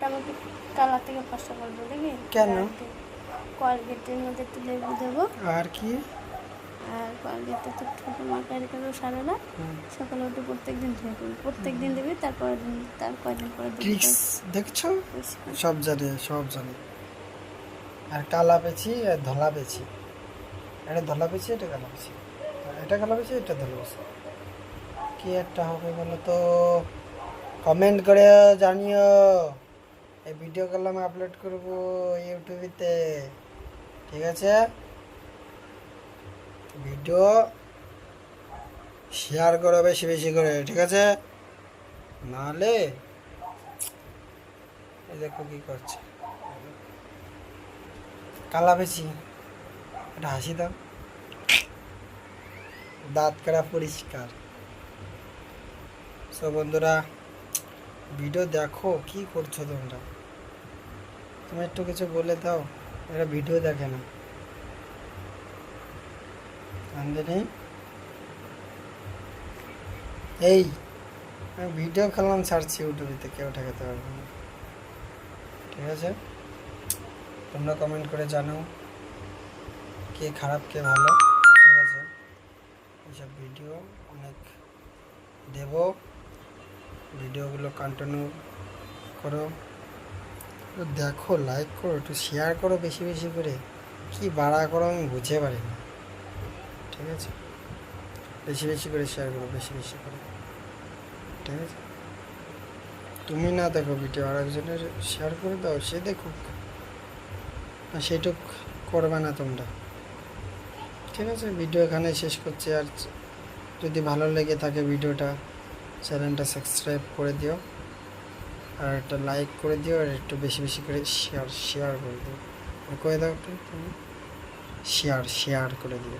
আমাকে কালার থেকে পাঁচটা করবো দেখি কেন? কোয়ালগেটের মধ্যে একটু লেবু দেবো আর কি? আর কোয়ালগেটে তো ছোটো মার্কারি কালো সারে না সকালে উঠে প্রত্যেকদিন ধুয়ে দেবো প্রত্যেকদিন দেবে তারপর দিন তার কয়দিন পরে ট্রিক্স দেখছো? সব জানি আর কালা পেছি আর ধলা পেছি, এটা ধলা পেছি, এটা কালা পেছি, এটা কালা পেছি, এটা ধলা পেছি, কি একটা হবে বলো তো? কমেন্ট করে জানিও। এই ভিডিও গুলো আমি আপলোড করব ইউটিউবেতে, ঠিক আছে? ভিডিও শেয়ার করো বেশি বেশি করে, ঠিক আছে? নাহলে এই দেখো কি করছে, কালা বেশি, এটা হাসি দাও, দাঁত কাটা পরিষ্কার। সো বন্ধুরা, ভিডিও দেখো, কি করছো তোমরা? তুমি একটু কিছু বলে দাও, এরা ভিডিও দেখে না। আন্দে এই আমি ভিডিও খেলাম ছাড়ছি ইউটিউবেতে, কেউ ঠেকাতে পারবে না, ঠিক আছে? তোমরা কমেন্ট করে জানাও কে খারাপ কে ভালো, ঠিক আছে? এইসব ভিডিও অনেক দেব, ভিডিওগুলো কন্টিনিউ করো, একটু দেখো, লাইক করো, একটু শেয়ার করো বেশি বেশি করে, কি বাড়া করো আমি বুঝে পারি না, ঠিক আছে? বেশি বেশি করে শেয়ার করো, বেশি বেশি করে, ঠিক আছে? তুমি না দেখো ভিডিও, আর একজনের শেয়ার করে দাও, সে দেখুক, আর সেটুক করবে না তোমরা, ঠিক আছে? ভিডিও এখানে শেষ করছি। আর যদি ভালো লেগে থাকে ভিডিওটা, চ্যানেলটা সাবস্ক্রাইব করে দিও, আর একটা লাইক করে দিও, আর একটু বেশি বেশি করে শেয়ার করে দিও, করে দাও একটু, শেয়ার করে দিও।